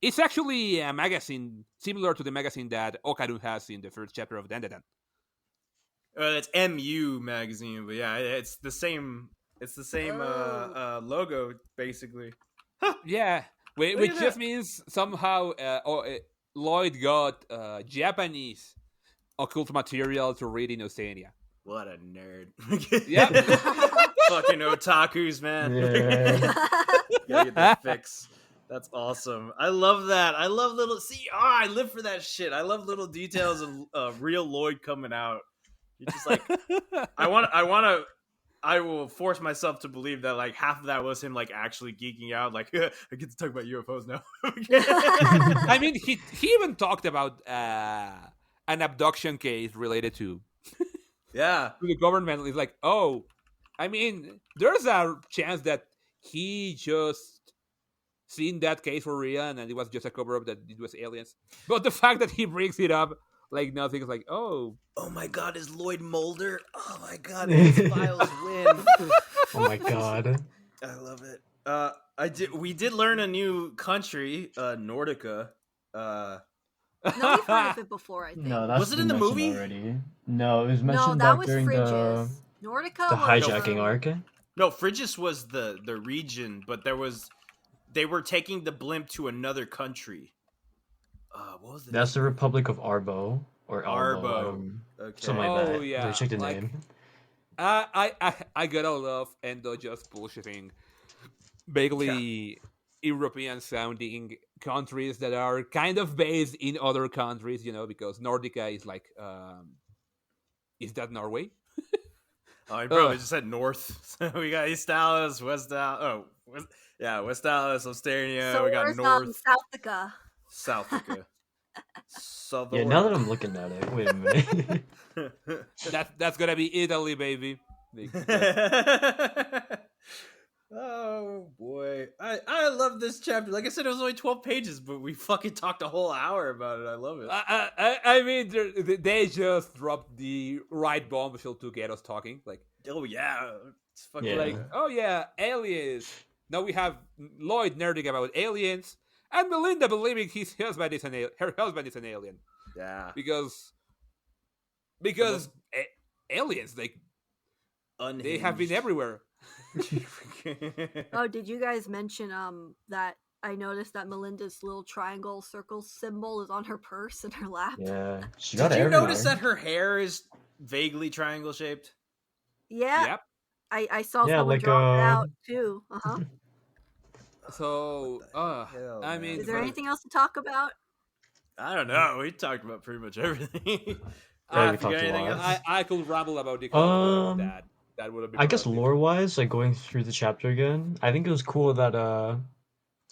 it's actually a magazine similar to the magazine that Okaru has in the first chapter of DanDaDan. It's MU magazine, but yeah, it's the same. It's the same logo basically. Yeah, Look which at just that. means somehow Lloyd got Japanese occult material to read in Oceania. What a nerd. Yep. Fucking otakus, man. Yeah. Gotta get the fix. That's awesome. I love that. I love little. I live for that shit. I love little details of real Lloyd coming out. You're just like, I will force myself to believe that like half of that was him like actually geeking out. Like, I get to talk about UFOs now. I mean, he even talked about an abduction case related to Yeah. the government. It's like, oh, I mean, there's a chance that he just seen that case for real and it was just a cover up that it was aliens. But the fact that he brings it up like nothing is like, oh, Oh my god, is Lloyd Mulder? Oh my god, X-Files win. Oh my god. I love it. We did learn a new country, Nordica. No, we've heard of it before, I think. No, that's Was it been in the mentioned movie? already. No, it was No, mentioned that back was during Frigis. Nordica the was hijacking arc. No, Phrygia was the region, but they were taking the blimp to another country. What was the That's the name? Republic of Arbo or Albo. Arbo. Okay. Something like that. Oh, yeah, Check the like- name. I gotta love Endo just bullshitting vaguely European sounding countries that are kind of based in other countries, you know, because Nordica is like, is that Norway? Oh, he probably just said north. So we got East Dallas, West Dallas. West Dallas, Osteria. So we got where's North, Southica? Southica. Yeah, now that I'm looking at it, wait a minute. That's gonna be Italy, baby. Oh boy, I love this chapter. Like I said, it was only 12 pages, but we fucking talked a whole hour about it. I love it. I mean, they just dropped the right bombshell to get us talking. Like, Oh yeah, it's fucking Yeah. like, oh yeah, aliens. Now we have Lloyd nerding about aliens, and Melinda believing her husband is an alien yeah. because aliens they have been Unhinged. everywhere. Oh, did you guys mention that I noticed that Melinda's little triangle circle symbol is on her purse in her lap? Yeah, she got Did it you everywhere. notice that her hair is vaguely triangle shaped? Yeah, Yep. I saw Yeah, someone like, draw it out too. So, Hell, I man. mean, Is there for- anything else to talk about? I don't know. We talked about pretty much everything. Yeah, we If you got talked a anything lot. else? I could ramble about the comic, but that would have been. I guess productive. lore-wise, like going through the chapter again, I think it was cool that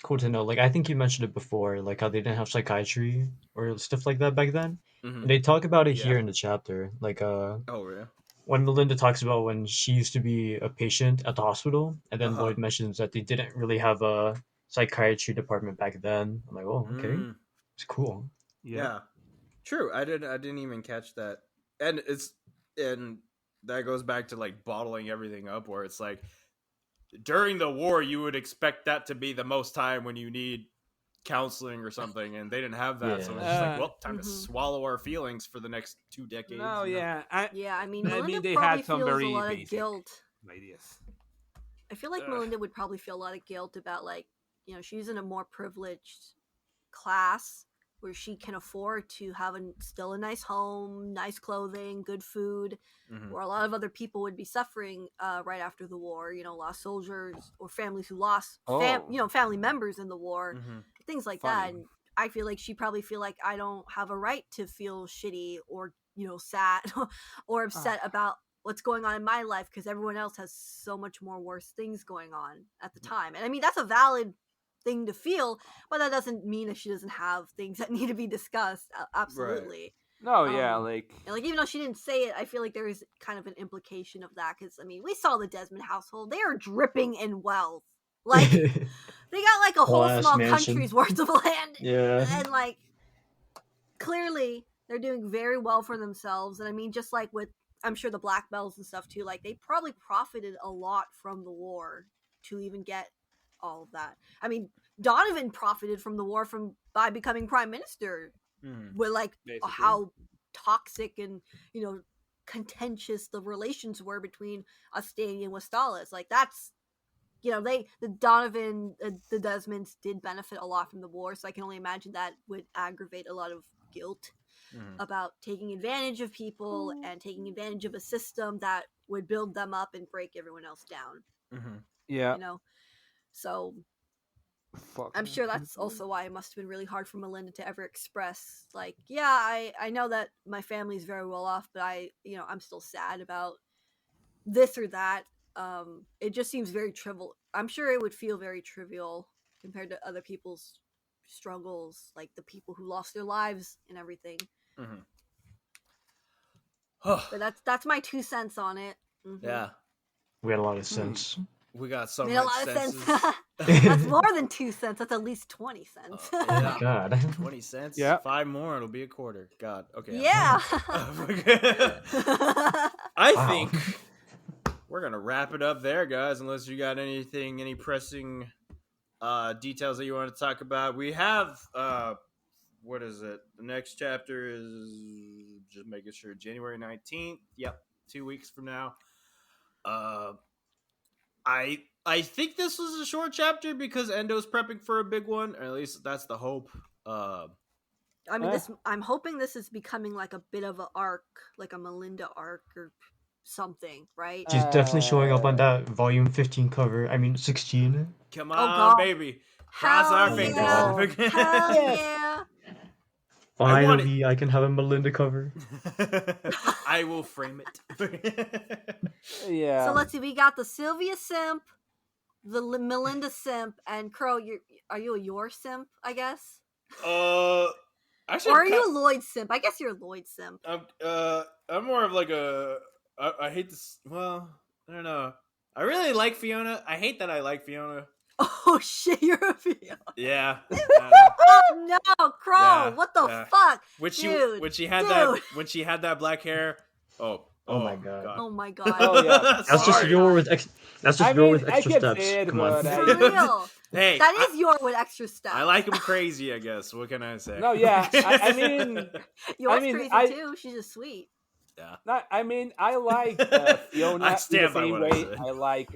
cool to know. Like, I think you mentioned it before, like how they didn't have psychiatry or stuff like that back then. Mhm. And they talk about it here Yeah. in the chapter. Like, Oh, yeah. when Melinda talks about when she used to be a patient at the hospital, and then Uh-huh. Lloyd mentions that they didn't really have a psychiatry department back then. I'm like, oh, okay, Mm, it's cool. yeah. True. I didn't even catch that. And that goes back to like bottling everything up, where it's like during the war you would expect that to be the most time when you need counseling or something, and they didn't have that, so it's just like, Yeah. well, time to swallow our feelings for the next 2 decades. No, you know? yeah. Yeah, I mean, I Melinda mean, they probably had some feels a very lot of basic guilt. ideas. I feel like Ugh. Melinda would probably feel a lot of guilt about, like, she's in a more privileged class where she can afford to have still a nice home, nice clothing, good food, where a lot of other people would be suffering right after the war. Lost soldiers or families who lost family members in the war, things like that. And I feel like she probably feel like I don't have a right to feel shitty or sad or upset about what's going on in my life because everyone else has so much more worse things going on at the time. And I mean, that's a valid thing to feel, but that doesn't mean that she doesn't have things that need to be discussed. Absolutely. No, yeah, like And like, even though she didn't say it, I feel like there is kind of an implication of that, because I mean, we saw the Desmond household; they are dripping in wealth. Like, they got like a whole Whole-ass small mansion. country's worth of land, Yeah. and like, clearly they're doing very well for themselves. And I mean, just like with, I'm sure the Black Bells and stuff too, like they probably profited a lot from the war to even get all of that. I mean, Donovan profited from the war by becoming prime minister, with like basically. how toxic and contentious the relations were between Ostania and Westalis. Like, that's the Donovan, the Desmonds did benefit a lot from the war, so I can only imagine that would aggravate a lot of guilt about taking advantage of people and taking advantage of a system that would build them up and break everyone else down. Yeah. So Fuck. I'm sure that's also why it must have been really hard for Melinda to ever express, like, yeah, I know that my family's very well off, but I'm still sad about this or that. It just seems very trivial. I'm sure it would feel very trivial compared to other people's struggles, like the people who lost their lives and everything. But that's my 2 cents on it. Yeah, We had a lot of sense. we got so Made much a lot senses. of sense. That's more than 2 cents. That's at least 20 cents. Oh my god. 20 cents. Yeah. 5 more, it'll be a quarter. God. Okay. Yeah. I Wow. think we're gonna wrap it up there, guys. Unless you got any pressing details that you want to talk about. We have what is it? The next chapter is, just making sure, January 19th. Yep, 2 weeks from now. I think this was a short chapter because Endo's prepping for a big one, or at least that's the hope. I mean, I'm hoping this is becoming like a bit of an arc, like a Melinda arc or something, right? She's definitely showing up on that volume 15 cover. I mean 16. Come Oh, on, God. baby. Cross Hell our Oh my fingers. God. Hell Yes. yeah. Finally, I can have a Melinda cover. I will frame it. Yeah. So let's see. We got the Sylvia simp, the Melinda simp, and Crow. Are you a your simp? I guess. Actually, Or are you a Lloyd simp? I guess you're a Lloyd simp. I'm more of like a. I hate this. Well, I don't know. I really like Fiona. I hate that I like Fiona. Oh shit, you're a Fiona. Yeah. Oh no, Crow! Yeah, What the yeah. fuck? When she Dude. had that black hair. Oh my God. Oh my god. Oh, yeah. That's just Sorry. your with That's just I your mean, with I extra can steps. say it, Come on. but For real. Hey, That is your with extra stuff. I like him crazy. I guess. What can I say? No, yeah. I mean, Yours I mean, crazy too. She's just sweet. Yeah. I like Fiona I in the stand by same what I way said. I like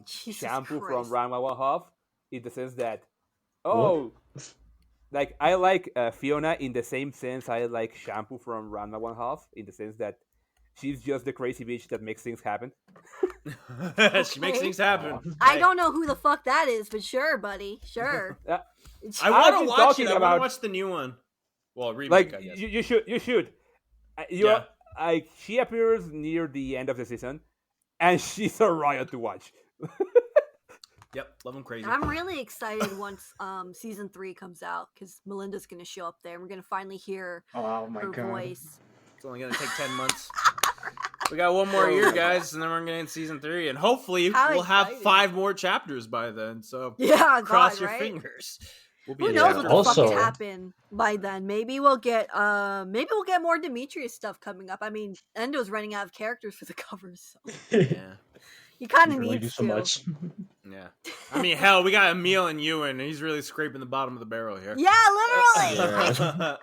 Jesus Shampoo Christ. from Ranma One Half, in the sense that, What? like I like Fiona in the same sense I like Shampoo from Ranma One Half, in the sense that she's just the crazy bitch that makes things happen. She makes things happen. I don't know who the fuck that is, but sure, buddy. Sure. I I've want to been watch talking it. I want about- to watch the new one. Well, remake, Like I guess. you should. Yeah. Like she appears near the end of the season, and she's a riot to watch. Yep, love them crazy. I'm really excited once season 3 comes out because Melinda's gonna show up there and we're gonna finally hear Oh my her god. voice. It's only gonna take 10 months. We got one more year, guys, and then we're gonna get in season 3, and hopefully How we'll have exciting. 5 more chapters by then. So Yeah, cross God, your right? fingers. We'll be Who in knows chapter what the fuck Also- could happen by then? Maybe we'll get more Demetrius stuff coming up. I mean, Endo's running out of characters for the covers, so Yeah, he kind You of can only needs do so to. much. yeah. I mean, hell, we got Emil and Ewan, and he's really scraping the bottom of the barrel here. Yeah, literally. Yeah.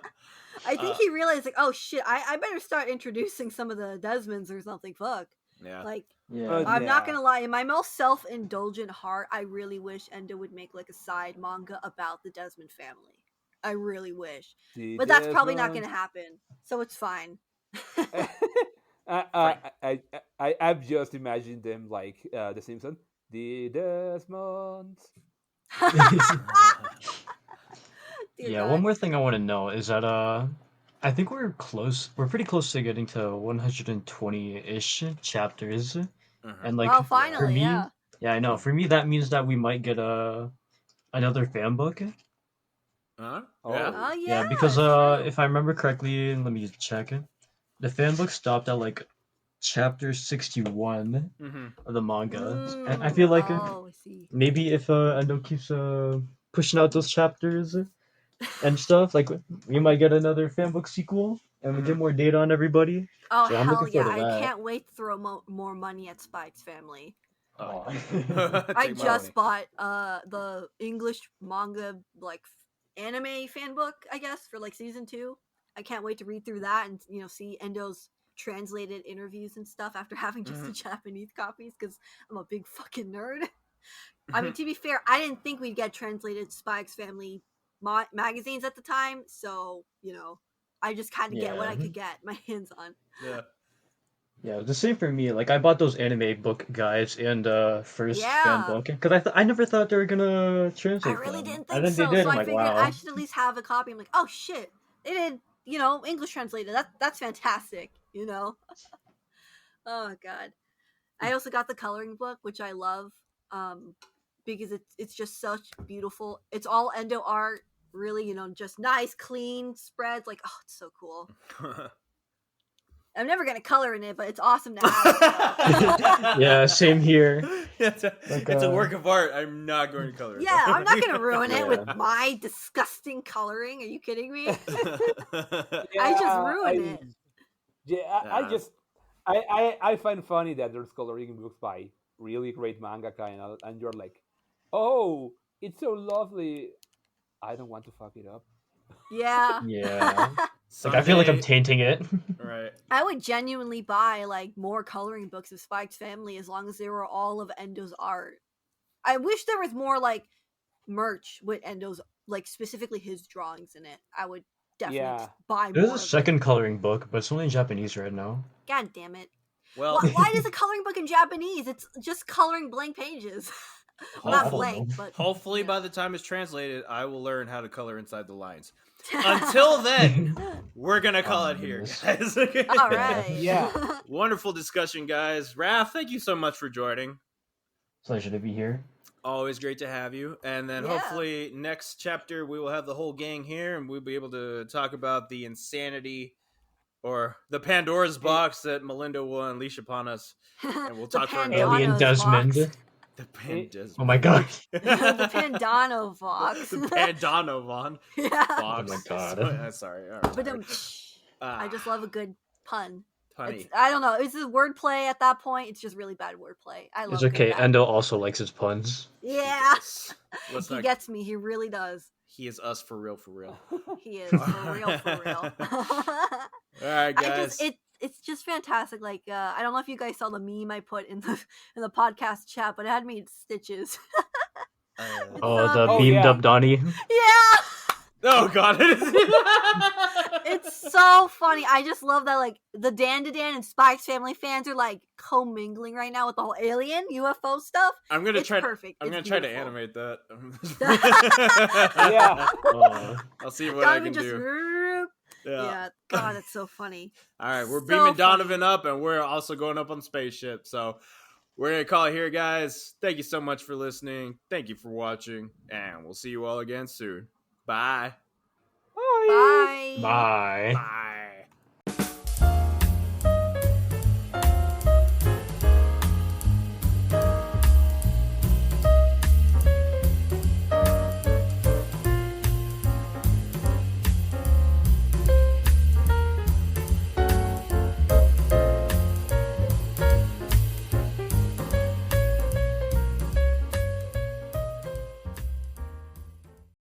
I think he realized like, oh shit, I better start introducing some of the Desmonds or something. Fuck. Yeah. Like, Yeah. I'm not Yeah. gonna lie, in my most self-indulgent heart, I really wish Endo would make like a side manga about the Desmond family. I really wish. But that's probably not gonna happen. So it's fine. I've just imagined them like The Simpsons. The Desmonds. Dear Yeah, God. one more thing I want to know is that I think we're close. We're pretty close to getting to 120-ish chapters, and like Well, for finally, me, yeah. yeah, I know. For me, that means that we might get another fan book. Huh? Oh. Yeah. Oh Yeah, yeah. because it's true. if I remember correctly, let me just check it. The fan book stopped at like chapter 61 Mm-hmm. of the manga, and I feel like Oh, I see. maybe if Endo keeps pushing out those chapters and stuff, like we might get another fan book sequel and we get more data on everybody. Oh So I'm hell looking yeah! forward to I that. can't wait to throw more money at Spike's family. Oh. I Take my just money. bought the English manga like anime fan book, I guess, for like season 2. I can't wait to read through that and see Endo's translated interviews and stuff after having just the Japanese copies because I'm a big fucking nerd. I mean, to be fair, I didn't think we'd get translated Spike's family magazines at the time, so I just kind of get what I Yeah. could get my hands on. Yeah. Yeah, the same for me. Like I bought those anime book guides and first fan Yeah. book because I never thought they were gonna I translate really them. didn't And think then so. they did. So I'm I like, figured wow. I should at least have a copy. I'm like, oh shit, they did, English translated. That's fantastic. Oh god. I also got the coloring book, which I love, because it's just such beautiful. It's all Endo art, really, just nice, clean spreads. Like, oh, it's so cool. I'm never gonna color in it, but it's awesome to have. Yeah, same here. it's a work of art. I'm not going to color it. Yeah, I'm not gonna ruin it with Yeah. my disgusting coloring. Are you kidding me? Yeah, I just ruin it. Yeah, I find funny that there's coloring books by really great mangaka, and you're like, oh, it's so lovely. I don't want to fuck it up. Yeah. Yeah. Like I feel like I'm tainting it. Right. I would genuinely buy like more coloring books of Spike's family as long as they were all of Endo's art. I wish there was more like merch with Endo's, like specifically his drawings in it. I would definitely Yeah. just buy There's more. a of it. second coloring book, but it's only in Japanese right now. God damn it! Well, Why is a coloring book in Japanese? It's just coloring blank pages. Well, I not don't blank, know. but hopefully yeah. by the time it's translated, I will learn how to color inside the lines. Until then, we're gonna call Oh, it here, goodness. guys. All right. Yeah. Wonderful discussion, guys. Raph, thank you so much for joining. Pleasure to be here. Always great to have you. And then Yeah. hopefully next chapter we will have the whole gang here and we'll be able to talk about the insanity or the Pandora's box that Melinda will unleash upon us. And we'll The talk for Alien Pandano's Desmond. box. the Pandas. Oh my god. The Pandano Vox. the Pandanovan. Yeah. Box. Oh my God. Sorry. All But right. I just love a good pun. Punny. I don't know. It's just wordplay at that point. It's just really bad wordplay. I love It's good okay. bad. Endo also likes his puns. Yeah. Let's He not. gets me. He really does. He is us for real. He is for real, for real. All right, guys. It's just fantastic. Like I don't know if you guys saw the meme I put in the podcast chat, but it had me in stitches. Oh, the Oh, beamed yeah. up Donnie. Yeah, Oh God! it's so funny. I just love that. Like the DanDaDan and Spike's family fans are like commingling right now with the whole alien UFO stuff. I'm gonna It's try. perfect. I'm It's gonna try to beautiful. animate that. Yeah. I'll see what I Donovan can just. do. Yeah. God, it's so funny. All right, we're So beaming funny. Donovan up, and we're also going up on the spaceship. So we're going to call it here, guys. Thank you so much for listening. Thank you for watching. And we'll see you all again soon. Bye. Bye. Bye. Bye.